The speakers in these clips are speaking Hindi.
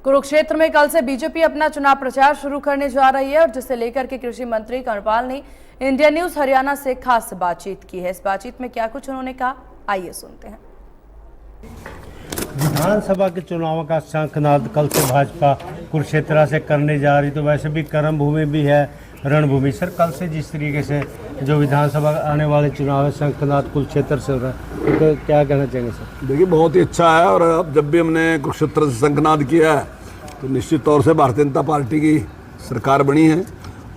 कुरुक्षेत्र में कल से बीजेपी अपना चुनाव प्रचार शुरू करने जा रही है और जिसे लेकर के कृषि मंत्री कर्णपाल ने इंडिया न्यूज हरियाणा से खास बातचीत की है। इस बातचीत में क्या कुछ उन्होंने कहा, आइए सुनते हैं। विधानसभा के चुनाव का शंखनाद कल से भाजपा कुरुक्षेत्र से करने जा रही, तो वैसे भी कर्म भूमि भी है, रणभूमि। सर, कल से जिस तरीके से जो विधानसभा आने वाले चुनाव है शंखनाद कुरुक्षेत्र से हो रहा है, तो क्या कहना चाहेंगे सर? देखिए, बहुत ही अच्छा है। और अब जब भी हमने कुरुक्षेत्र से शंखनाद किया है तो निश्चित तौर से भारतीय जनता पार्टी की सरकार बनी है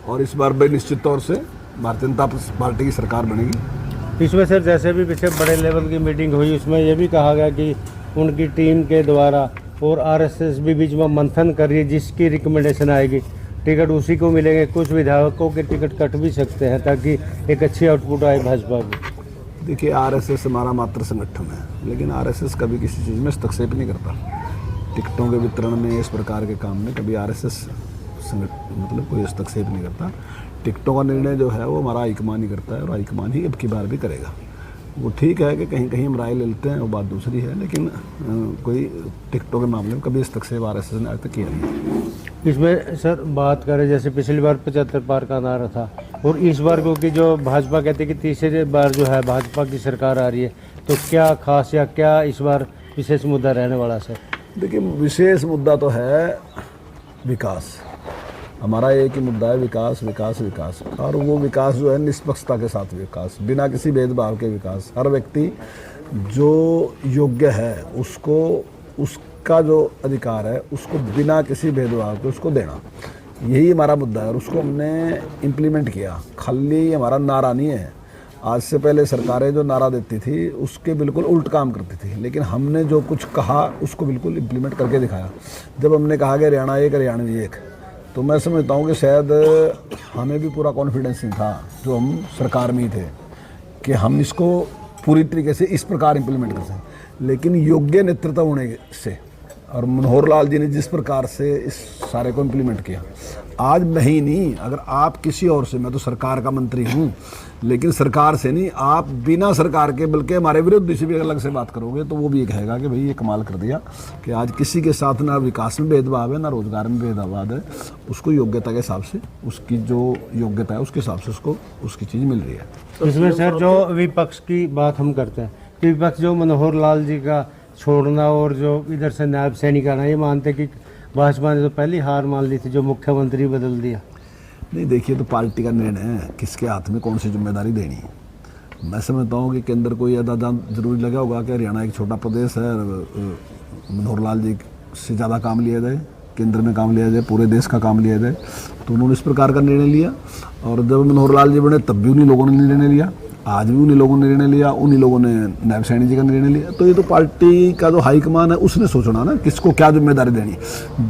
और इस बार भी निश्चित तौर से भारतीय जनता पार्टी की सरकार बनेगी। इसमें सर जैसे भी पीछे बड़े लेवल की मीटिंग हुई, उसमें ये भी कहा गया कि उनकी टीम के द्वारा और आरएसएस भी बीच में मंथन कर रही है, जिसकी रिकमेंडेशन आएगी टिकट उसी को मिलेंगे। कुछ विधायकों के टिकट कट भी सकते हैं ताकि एक अच्छी आउटपुट आए भाजपा की। देखिए, आरएसएस हमारा मात्र संगठन है, लेकिन आरएसएस कभी किसी चीज़ में हस्तक्षेप नहीं करता। टिकटों के वितरण में, इस प्रकार के काम में कभी आरएसएस मतलब कोई हस्तक्षेप नहीं करता। टिकटों का निर्णय जो है वो हमारा हाईकमान ही करता है और हाईकमान ही अब की बार भी करेगा। वो ठीक है कि कहीं कहीं हम राय ले लेते हैं, वो बात दूसरी है, लेकिन कोई टिकटों के मामले में कभी हस्तक्षेप आरएसएस ने आज तक किया नहीं। इसमें सर बात करें, जैसे पिछली बार 75 पार का नारा था और इस बार क्योंकि जो भाजपा कहती है कि तीसरी बार जो है भाजपा की सरकार आ रही है, तो क्या खास या क्या इस बार विशेष मुद्दा रहने वाला सर? देखिए, विशेष मुद्दा तो है विकास। हमारा एक ही मुद्दा है, विकास विकास विकास। और वो विकास जो है निष्पक्षता के साथ विकास, बिना किसी भेदभाव के विकास। हर व्यक्ति जो योग्य है उसको, उसका जो अधिकार है उसको बिना किसी भेदभाव के उसको देना, यही हमारा मुद्दा है और उसको हमने इम्प्लीमेंट किया। खाली हमारा नारा नहीं है। आज से पहले सरकारें जो नारा देती थी उसके बिल्कुल उल्ट काम करती थी, लेकिन हमने जो कुछ कहा उसको बिल्कुल इम्प्लीमेंट करके दिखाया। जब हमने कहा कि हरियाणा एक हरियाणवी एक, तो मैं समझता हूँ कि शायद हमें भी पूरा कॉन्फिडेंस नहीं था जो हम सरकार में ही थे कि हम इसको पूरी तरीके से इस प्रकार इम्प्लीमेंट कर सकें। लेकिन योग्य नेतृत्व होने से और मनोहर लाल जी ने जिस प्रकार से इस सारे को इम्प्लीमेंट किया, आज नहीं, अगर आप किसी और से, मैं तो सरकार का मंत्री हूँ, लेकिन सरकार से नहीं, आप बिना सरकार के बल्कि हमारे विरुद्ध से भी अलग से बात करोगे तो वो भी ये कहेगा कि भाई ये कमाल कर दिया कि आज किसी के साथ ना विकास में भेदभाव है ना रोजगार में भेदभाव है। उसको योग्यता के हिसाब से, उसकी जो योग्यता है उसके हिसाब से उसको उसकी चीज़ मिल रही है। इसमें सर जो विपक्ष की बात हम करते हैं कि विपक्ष जो मनोहर लाल जी का छोड़ना और जो इधर से नायब सैनिक आना, ये मानते कि भाजपा ने तो पहली हार मान ली थी, जो मुख्यमंत्री बदल दिया। नहीं, देखिए, तो पार्टी का निर्णय है किसके हाथ में कौन सी जिम्मेदारी देनी है। मैं समझता हूँ कि केंद्र को यह जरूरी लगा होगा कि हरियाणा एक छोटा प्रदेश है, मनोहर लाल जी से ज़्यादा काम लिया जाए, केंद्र में काम लिया जाए, पूरे देश का काम लिया जाए, तो उन्होंने इस प्रकार का निर्णय लिया। और जब मनोहर लाल जी बने तब भी उन्हीं लोगों ने निर्णय लिया, आज भी उन्हीं लोगों ने निर्णय लिया, उन्हीं लोगों ने नायब सैनी जी का निर्णय लिया। तो ये तो पार्टी का जो हाईकमान है उसने सोचना ना किसको क्या जिम्मेदारी देनी।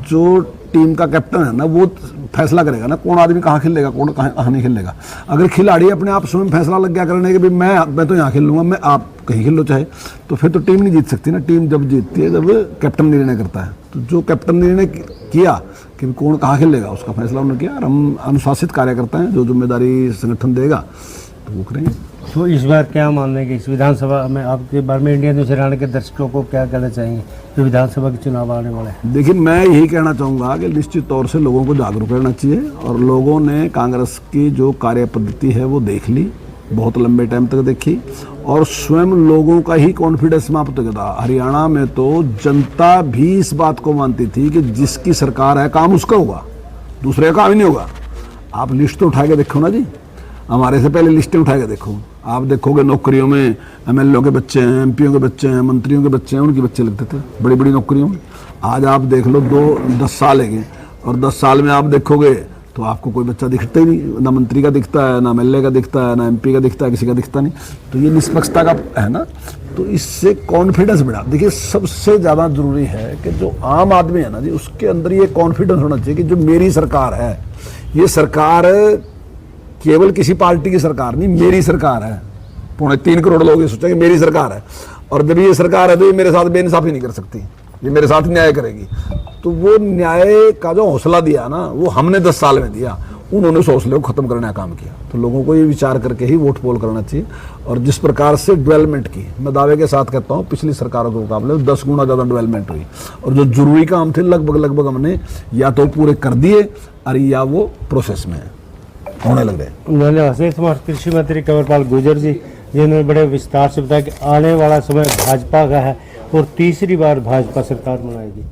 जो टीम का कैप्टन है ना वो फैसला करेगा ना कौन आदमी कहाँ खेलेगा, कौन कहाँ नहीं खेलेगा। अगर खिलाड़ी अपने आप स्वयं फैसला लग गया करने के भी मैं तो यहाँ खेल लूँगा, मैं आप कहीं खेल लो चाहे, तो फिर तो टीम नहीं जीत सकती ना। टीम जब जीतती है जब कैप्टन निर्णय करता है। तो जो कैप्टन निर्णय किया कि कौन कहाँ खेलेगा उसका फैसला उन्होंने किया और हम अनुशासित कार्यकर्ता हैं, जो जिम्मेदारी संगठन देगा तो वो करेंगे। तो इस बार क्या मानने की इस विधानसभा में आपके बारे में इंडिया न्यूज हरियाणा के दर्शकों को क्या कहना चाहेंगे जो विधानसभा के चुनाव आने वाले हैं? देखिए, मैं यही कहना चाहूँगा कि निश्चित तौर से लोगों को जागरूक करना चाहिए और लोगों ने कांग्रेस की जो कार्य पद्धति है वो देख ली, बहुत लंबे टाइम तक देखी और स्वयं लोगों का ही कॉन्फिडेंस समाप्त हो गया था। हरियाणा में तो जनता भी इस बात को मानती थी कि जिसकी सरकार है काम उसका होगा, दूसरे का काम ही नहीं होगा। आप लिस्ट तो उठा के देखो ना जी, हमारे से पहले लिस्टें उठा के देखो, आप देखोगे नौकरियों में एमएलए के बच्चे हैं, एमपीओ के बच्चे हैं, मंत्रियों के बच्चे हैं, उनके बच्चे लगते थे बड़ी बड़ी नौकरियों में। आज आप देख लो 10 साल है और 10 साल में आप देखोगे तो आपको कोई बच्चा दिखता ही नहीं, ना मंत्री का दिखता है, ना एमएलए का दिखता है, ना एमपी का दिखता है, किसी का दिखता नहीं। तो ये निष्पक्षता का है ना, तो इससे कॉन्फिडेंस बढ़ा। देखिए, सबसे ज़्यादा जरूरी है कि जो आम आदमी है ना जी, उसके अंदर ये कॉन्फिडेंस होना चाहिए कि जो मेरी सरकार है, ये सरकार केवल किसी पार्टी की सरकार नहीं, मेरी सरकार है। 3.25 करोड़ लोग ये सोचेंगे मेरी सरकार है और जब ये सरकार है तो ये मेरे साथ बेइंसाफी नहीं कर सकती, ये मेरे साथ न्याय करेगी। तो वो न्याय का जो हौसला दिया ना वो हमने 10 साल में दिया, उन्होंने उस हौसले को खत्म करने का काम किया। तो लोगों को ये विचार करके ही वोट पोल करना चाहिए। और जिस प्रकार से डेवलपमेंट की, मैं दावे के साथ कहता हूँ पिछली सरकारों के मुकाबले 10 गुना ज़्यादा डेवलपमेंट हुई, और जो जरूरी काम थे लगभग हमने या तो पूरे कर दिए और या वो प्रोसेस में होने लग रहे। उन्होंने हसीस कृषि मंत्री कंवरपाल गुर्जर जी जिन्होंने बड़े विस्तार से बताया कि आने वाला समय भाजपा का है और तीसरी बार भाजपा सरकार बनाएगी।